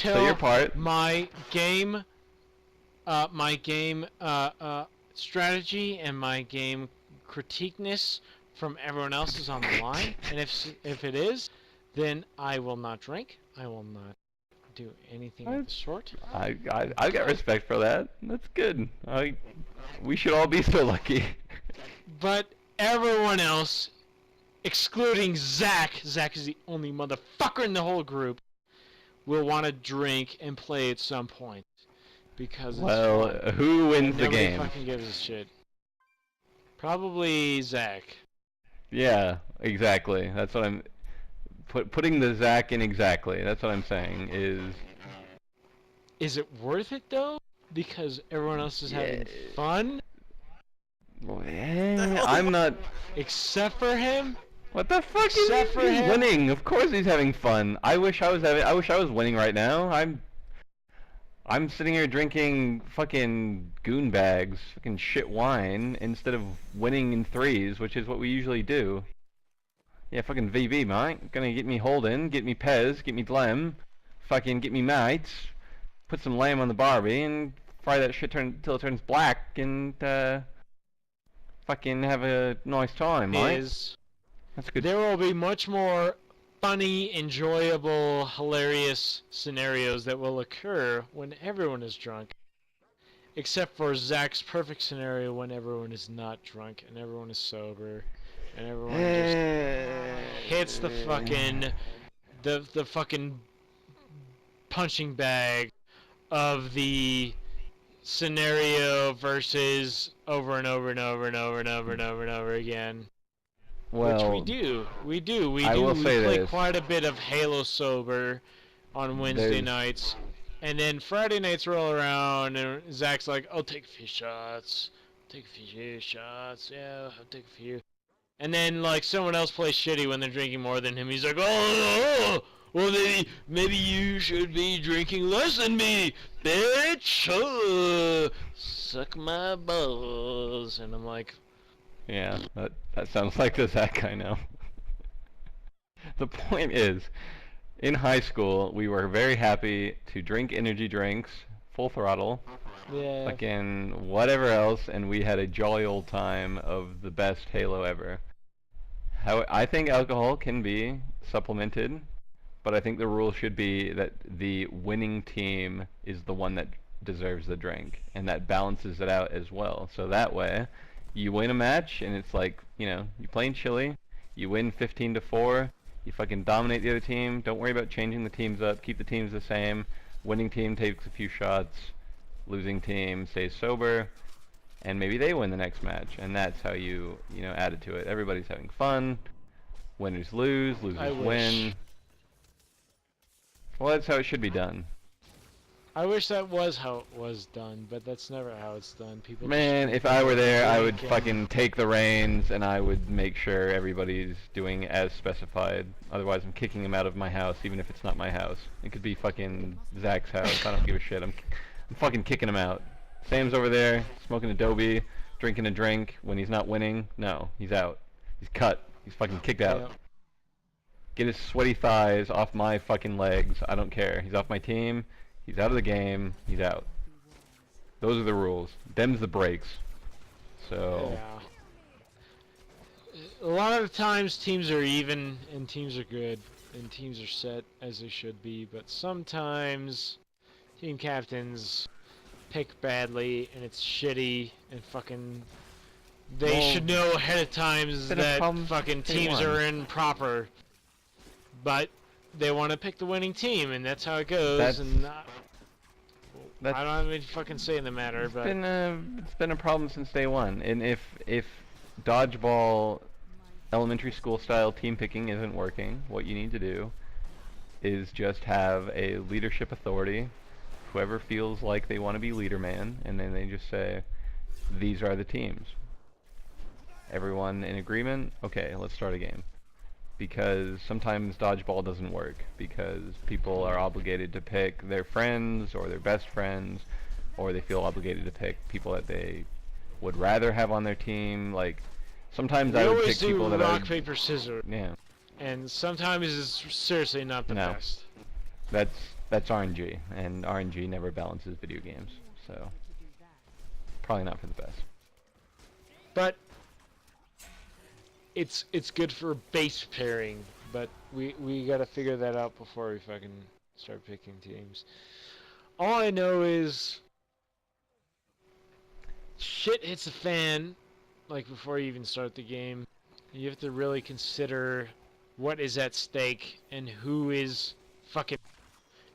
until your part. my game strategy and my game critiqueness from everyone else is on the line. And if it is, then I will not drink. I will not do anything of the sort. I got respect for that. That's good. We should all be so lucky. But everyone else, excluding Zach is the only motherfucker in the whole group, will want to drink and play at some point. Because it's fun. Who wins the game? Nobody fucking gives a shit. Probably Zach. Yeah, exactly. That's what I'm... Putting the Zach in exactly. That's what I'm saying, is... Is it worth it, though? Because everyone else is having fun? Well, I'm not... Except for him? What the fuck Except is for he's him? winning? Of course he's having fun. I wish I was winning right now. I'm sitting here drinking fucking goon bags, fucking shit wine, instead of winning in threes, which is what we usually do. Yeah, fucking VB, mate. Gonna get me Holden, get me Pez, get me Glem, fucking get me mates, put some lamb on the Barbie, and fry that shit till it turns black, and fucking have a nice time, mate. That's good. There will be much more funny, enjoyable, hilarious scenarios that will occur when everyone is drunk. Except for Zach's perfect scenario when everyone is not drunk and everyone is sober. And everyone just hits the fucking punching bag of the scenario versus over and over and over and over and over and over and over again. Well, which we do. We say play this. quite a bit of Halo sober on Wednesday nights. And then Friday nights roll around and Zach's like, I'll take a few shots. Take a few shots. Yeah, I'll take a few. And then like someone else plays shitty when they're drinking more than him. He's like, oh, well maybe you should be drinking less than me, bitch. Suck my balls. And I'm like, yeah, that sounds like the Zach I know. The point is, in high school, we were very happy to drink energy drinks, full throttle, fucking whatever else, and we had a jolly old time of the best Halo ever. I think alcohol can be supplemented, but I think the rule should be that the winning team is the one that deserves the drink, and that balances it out as well. So that way, you win a match, and it's like, you know, you're playing chilly, you win 15-4, you fucking dominate the other team, don't worry about changing the teams up, keep the teams the same, winning team takes a few shots, losing team stays sober, and maybe they win the next match, and that's how you know, add it to it. Everybody's having fun, winners lose, losers win. Well, that's how it should be done. I wish that was how it was done, but that's never how it's done. People. Man, if I were there, I would fucking take the reins and I would make sure everybody's doing as specified. Otherwise, I'm kicking him out of my house, even if it's not my house. It could be fucking Zach's house. I don't give a shit. I'm fucking kicking him out. Sam's over there smoking Adobe, drinking a drink when he's not winning. No, he's out. He's cut. He's fucking kicked out. Yep. Get his sweaty thighs off my fucking legs. I don't care. He's off my team. He's out of the game. He's out. Those are the rules. Them's the breaks. So. Yeah. A lot of the times teams are even and teams are good and teams are set as they should be, but sometimes team captains pick badly and it's shitty and fucking they should know ahead of time that fucking teams are improper, but they want to pick the winning team, and that's how it goes. I don't have any fucking say in the matter, but it's been a problem since day one. And if dodgeball elementary school style team picking isn't working, what you need to do is just have a leadership authority. Whoever feels like they want to be leader man, and then they just say, these are the teams. Everyone in agreement? Okay, let's start a game. Because sometimes dodgeball doesn't work, because people are obligated to pick their friends or their best friends, or they feel obligated to pick people that they would rather have on their team. Like, sometimes I would pick people that rock, paper, scissors. Yeah. And sometimes it's seriously not the best. That's that's RNG, and RNG never balances video games, so probably not for the best. But it's good for base pairing, but we gotta figure that out before we fucking start picking teams. All I know is shit hits the fan, like before you even start the game. You have to really consider what is at stake and who is fucking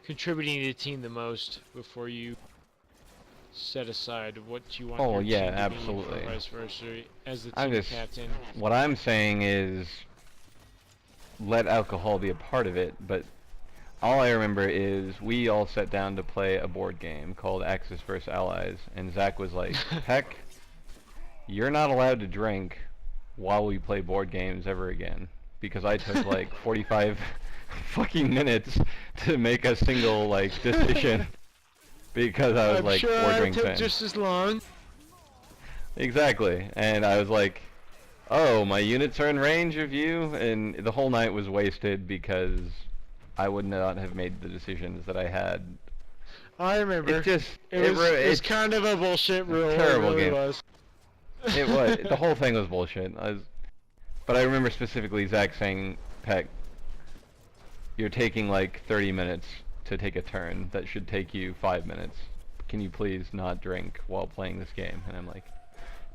contributing to the team the most before you set aside what you want Oh your yeah, team to absolutely. be, or vice versa, as the I'm team just captain. what I'm saying is let alcohol be a part of it, but all I remember is we all sat down to play a board game called Axis vs. Allies, and Zach was like, "Heck, you're not allowed to drink while we play board games ever again," because I took like 45 fucking minutes to make a single like decision because I was I'm like sure 4 I drinks took in. just as long. Exactly, and I was like, "Oh, my units are in range of you," and the whole night was wasted because I would not have made the decisions that I had. I remember. It just It was it's kind of a bullshit a rule. terrible It really game. was. It was the whole thing was bullshit. But I remember specifically Zach saying, "Peck, you're taking like 30 minutes to take a turn that should take you 5 minutes. Can you please not drink while playing this game?" And I'm like,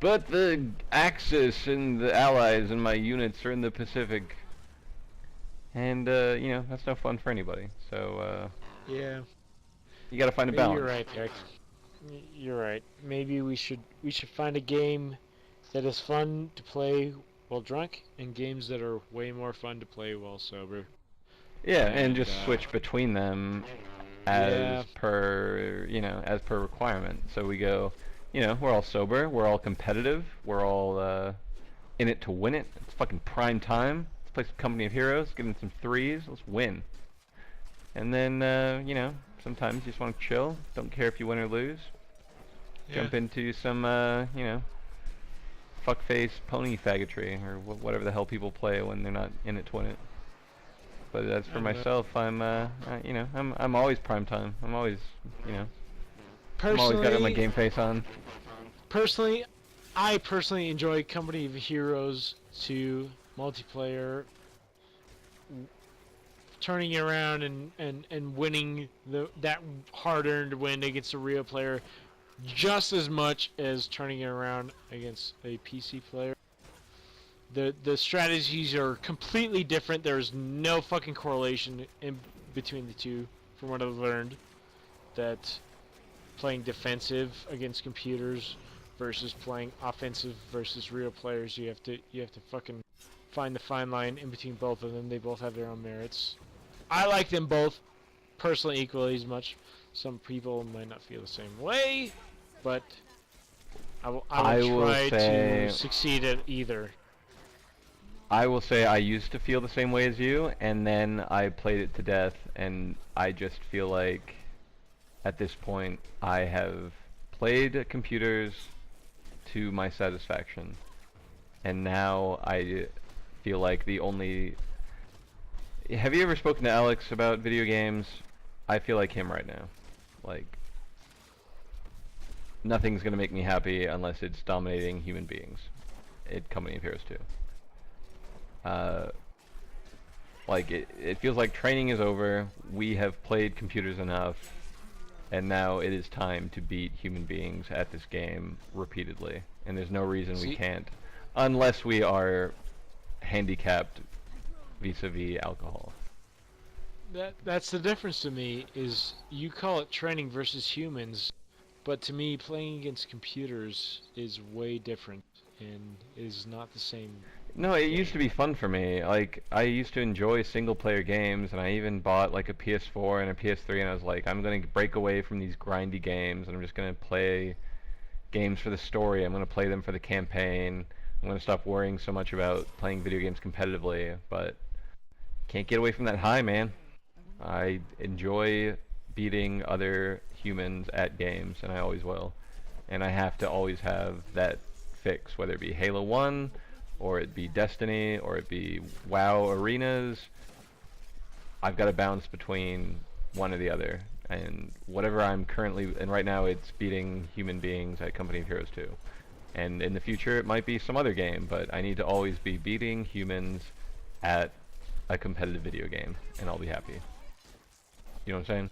"But the Axis and the Allies and my units are in the Pacific." And you know, that's no fun for anybody. So Yeah. you got to find a Maybe balance. you're right, Peck. You're right. Maybe we should find a game that is fun to play while drunk, and games that are way more fun to play while sober. Yeah, and And just switch between them yeah, as per, you know, as per requirement. So we go, you know, we're all sober, we're all competitive, we're all in it to win it. It's fucking prime time. Let's play some Company of Heroes, give them some threes, let's win. And then, you know, sometimes you just want to chill, don't care if you win or lose. yeah. Jump into some, you know, fuckface pony faggotry, or whatever the hell people play when they're not in it to win it. But as for I don't know. myself, you know, I'm always prime time. I'm always, you know, I'm always got my Personally, game face on. personally, I personally enjoy Company of Heroes 2 multiplayer, turning it around and winning that hard-earned win against a real player just as much as turning it around against a PC player. The strategies are completely different. There's no fucking correlation in between the two, from what I've learned. That playing defensive against computers versus playing offensive versus real players, you have to fucking find the fine line in between both of them. They both have their own merits. I like them both personally equally as much. Some people might not feel the same way, but I will try to succeed at either. I will say I used to feel the same way as you, and then I played it to death, and I just feel like at this point I have played computers to my satisfaction, and now I feel like the only... Have you ever spoken to Alex about video games? I feel like him right now. Like, nothing's gonna make me happy unless it's dominating human beings. Company of Heroes 2. Like, it feels like training is over, we have played computers enough, and now it is time to beat human beings at this game repeatedly. And there's no reason we See, can't, unless we are handicapped vis-a-vis alcohol. that's the difference to me. Is you call it training versus humans, but to me, playing against computers is way different and is not the same No, it used to game. be fun for me. Like, I used to enjoy single-player games, and I even bought like a PS4 and a PS3, and I was like, I'm gonna break away from these grindy games, and I'm just gonna play games for the story. I'm gonna play them for the campaign. I'm gonna stop worrying so much about playing video games competitively, but can't get away from that high, man. I enjoy beating other humans at games, and I always will. And I have to always have that fix, whether it be Halo 1, or it be Destiny, or it be WoW Arenas. I've got to balance between one or the other. And whatever I'm currently, and right now it's beating human beings at Company of Heroes 2. And in the future it might be some other game, but I need to always be beating humans at a competitive video game, and I'll be happy. You know what I'm saying?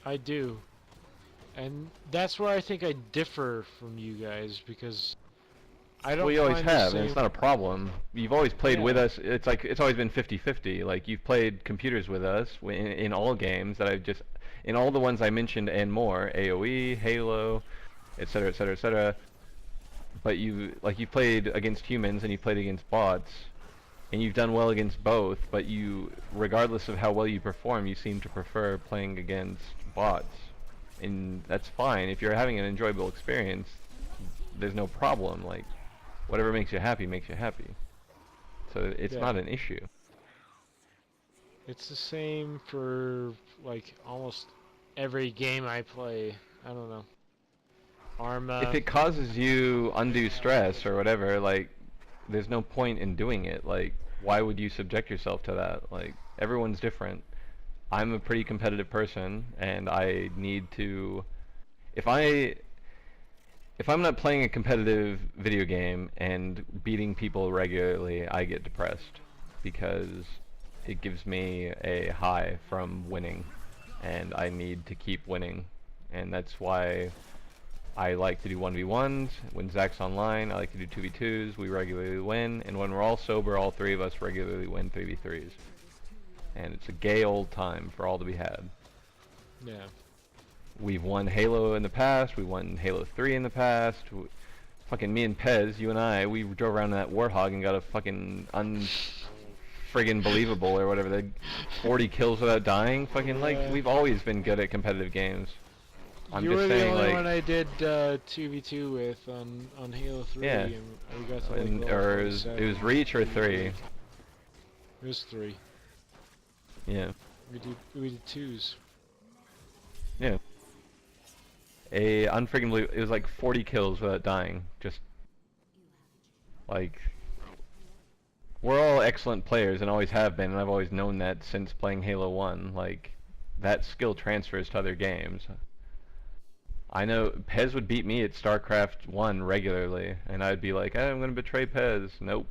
I do. And that's where I think I differ from you guys, because I don't Well, you always find the have, and same... it's not a problem. You've always played with Yeah. us. It's like it's always been 50-50. Like you've played computers with us in all games that I've just in all the ones I mentioned and more, AoE, Halo, etc., etc., etc. But you played against humans and you played against bots, and you've done well against both. But you, regardless of how well you perform, you seem to prefer playing against bots, and that's fine. If you're having an enjoyable experience, there's no problem. Like whatever makes you happy makes you happy. So it's Yeah. not an issue. It's the same for, like, almost every game I play. I don't know. Arma... If it causes you undue stress or whatever, like, there's no point in doing it. Like, why would you subject yourself to that? Like, everyone's different. I'm a pretty competitive person, and I need to... If I... If I'm not playing a competitive video game and beating people regularly, I get depressed because it gives me a high from winning, and I need to keep winning. And that's why I like to do 1v1s. When Zach's online, I like to do 2v2s. We regularly win. And when we're all sober, all three of us regularly win 3v3s. And it's a gay old time for all to be had. Yeah. We've won Halo in the past. We won Halo 3 in the past. Fucking me and Pez, you and I, we drove around in that Warthog and got a fucking friggin' believable or whatever. The 40 kills without dying. Fucking like, we've always been good at competitive games. I'm you just were saying, the only like, one I did 2v2 with on Halo 3, yeah. and we got to like And, level or 47. it was Reach or 3. It was 3. Yeah. We did 2s. Yeah. A unfriggin' believable. It was like 40 kills without dying. Just like we're all excellent players and always have been, and I've always known that since playing Halo 1. Like that skill transfers to other games. I know Pez would beat me at StarCraft 1 regularly, and I'd be like, I'm gonna betray Pez. Nope.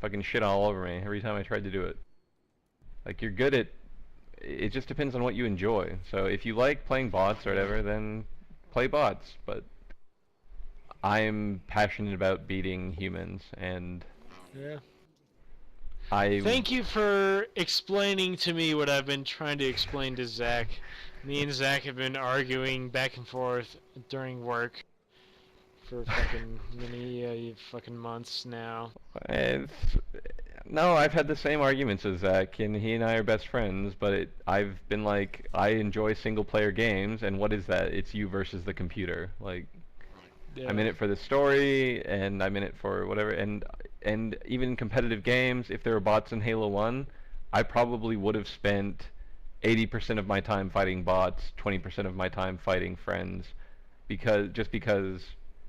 Fucking shit all over me every time I tried to do it. Like you're good at it just depends on what you enjoy. So if you like playing bots or whatever, then play bots. But I'm passionate about beating humans, and Yeah. I... Thank you for explaining to me what I've been trying to explain to Zach. Me and Zach have been arguing back and forth during work for fucking many fucking months now. It's, no, I've had the same arguments with Zach, and he and I are best friends, but I've been like, I enjoy single-player games, and what is that? It's you versus the computer. Like, Yeah. I'm in it for the story, and I'm in it for whatever, and even competitive games, if there were bots in Halo 1, I probably would have spent 80% of my time fighting bots, 20% of my time fighting friends, because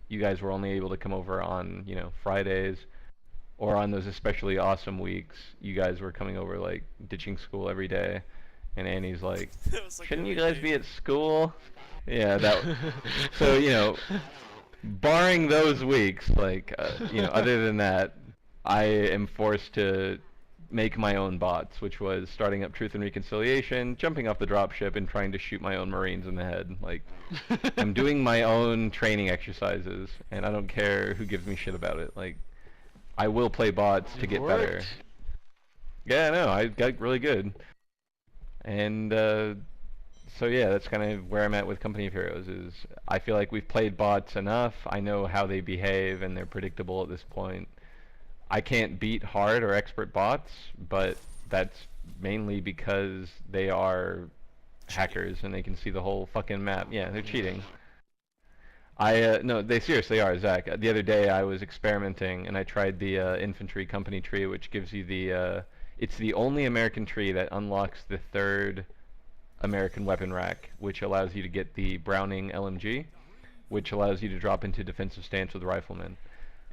you guys were only able to come over on, you know, Fridays, or on those especially awesome weeks, you guys were coming over, like, ditching school every day, and Annie's like, shouldn't you guys be at school? Yeah, that, so, you know, barring those weeks, like, you know, other than that, I am forced to make my own bots, which was starting up Truth and Reconciliation, jumping off the dropship, and trying to shoot my own Marines in the head. Like, I'm doing my own training exercises, and I don't care who gives me shit about it. Like, I will play bots to get better. Yeah, no, I got really good. And, so yeah, that's kind of where I'm at with Company of Heroes, is I feel like we've played bots enough, I know how they behave, and they're predictable at this point. I can't beat hard or expert bots, but that's mainly because they are hackers and they can see the whole fucking map. Yeah, they're cheating. No, they seriously are, Zach. The other day I was experimenting and I tried the infantry company tree, which gives you the, it's the only American tree that unlocks the third American weapon rack, which allows you to get the Browning LMG, which allows you to drop into defensive stance with riflemen.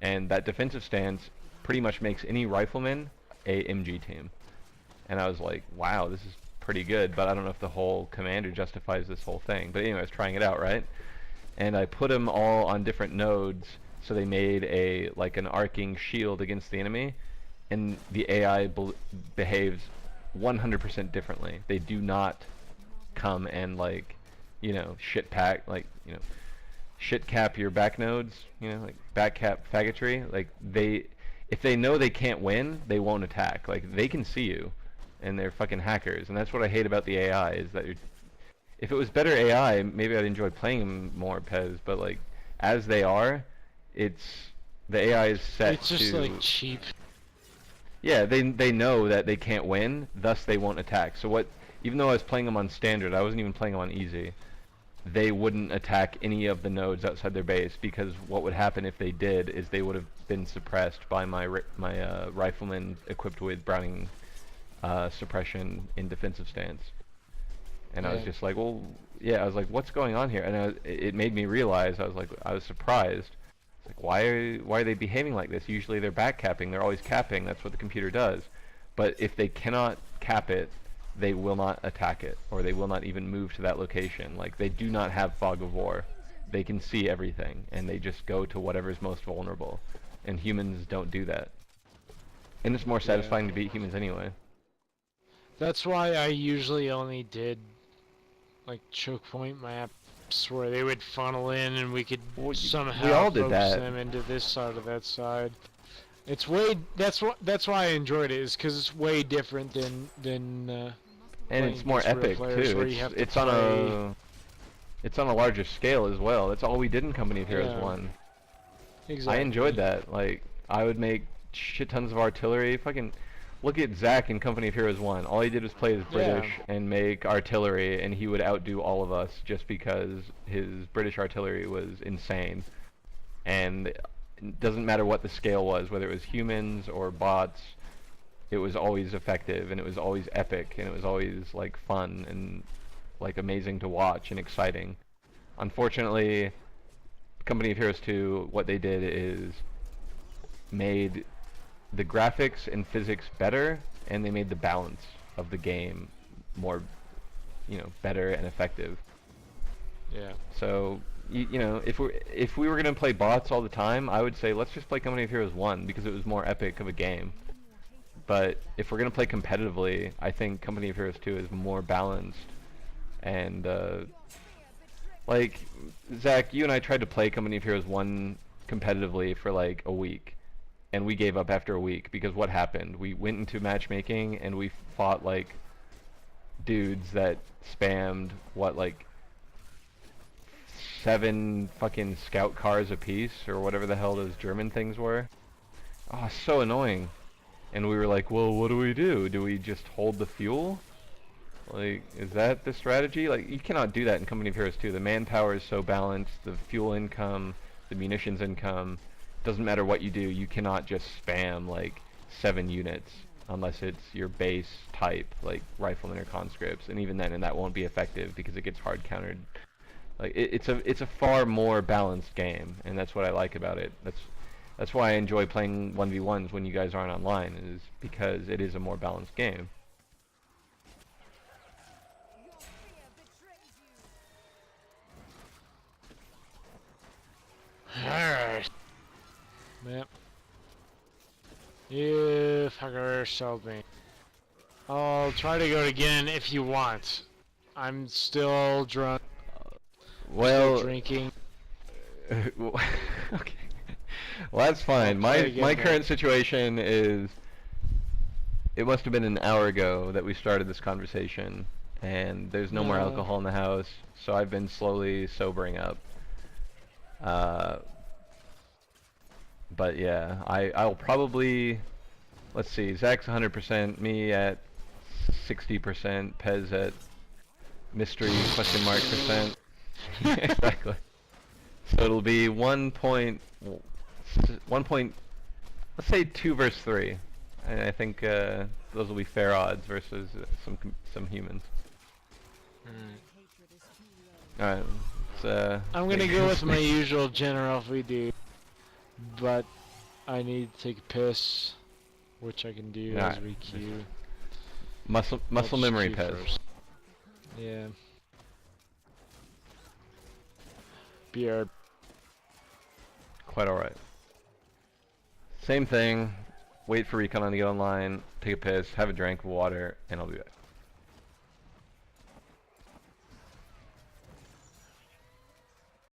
And that defensive stance pretty much makes any rifleman a MG team. And I was like, wow, this is pretty good, but I don't know if the whole commander justifies this whole thing. But anyway, I was trying it out, right? And I put them all on different nodes, so they made an arcing shield against the enemy, and the AI behaves 100% differently. They do not come and shit pack, shit cap your back nodes, like back cap faggotry. Like if they know they can't win, they won't attack. Like they can see you, and they're fucking hackers. And that's what I hate about the AI is that if it was better AI, maybe I'd enjoy playing them more, Pez. But like as they are, the AI is set It's just like cheap. Yeah, they know that they can't win, thus they won't attack. So even though I was playing them on standard, I wasn't even playing them on easy. They wouldn't attack any of the nodes outside their base because what would happen if they did is they would have been suppressed by my riflemen equipped with Browning suppression in defensive stance. And I was just like, well, yeah, I was like, what's going on here? And it made me realize, I was surprised. It's like, why are they behaving like this? Usually they're back capping, they're always capping, that's what the computer does. But if they cannot cap it, they will not attack it, or they will not even move to that location. Like, they do not have fog of war. They can see everything, and they just go to whatever's most vulnerable. And humans don't do that. And it's more satisfying to beat humans anyway. That's why I usually only did like choke point maps where they would funnel in and we could somehow focus them into this side or that side. It's that's why I enjoyed it, is because it's way different than and it's more epic too. It's on a larger scale as well. That's all we did in Company of Heroes 1. Exactly. I enjoyed that. Like, I would make shit tons of artillery. Fucking look at Zach in Company of Heroes 1. All he did was play as British and make artillery, and he would outdo all of us just because his British artillery was insane. And it doesn't matter what the scale was, whether it was humans or bots, it was always effective, and it was always epic, and it was always like fun and like amazing to watch and exciting. Unfortunately, Company of Heroes 2, what they did is made the graphics and physics better, and they made the balance of the game more, better and effective. Yeah. So, if we were gonna play bots all the time, I would say let's just play Company of Heroes 1 because it was more epic of a game. But if we're gonna play competitively, I think Company of Heroes 2 is more balanced. And like Zach, you and I tried to play Company of Heroes 1 competitively for like a week, and we gave up after a week because what happened? We went into matchmaking and we fought like dudes that spammed like 7 fucking scout cars apiece, or whatever the hell those German things were. Oh, so annoying. And we were like, well, what do we do? Do we just hold the fuel? Like, is that the strategy? Like, you cannot do that in Company of Heroes 2. The manpower is so balanced, the fuel income, the munitions income. Doesn't matter what you do, you cannot just spam like 7 units unless it's your base type, like riflemen or conscripts. And even then, that won't be effective because it gets hard countered. Like it's a far more balanced game, and that's what I like about it. That's why I enjoy playing 1v1s when you guys aren't online, is because it is a more balanced game. Alright. Yep. You fucker sold me. I'll try to go again if you want. I'm still drunk. Well, still drinking. Okay. Well, that's fine. My current situation is, it must have been an hour ago that we started this conversation, and there's no more alcohol in the house, so I've been slowly sobering up. But yeah, I'll probably, let's see, Zach's 100%, me at 60%, Pez at mystery question mark %. Exactly. So it'll be 1 point, let's say 2 versus 3. And I think those will be fair odds versus some humans. Alright, I'm gonna go with my usual general if we do, but I need to take a piss, which I can do as we queue. Muscle memory, Pez. Yeah. Beer. Quite alright. Same thing. Wait for Recon to get online, take a piss, have a drink of water, and I'll be back.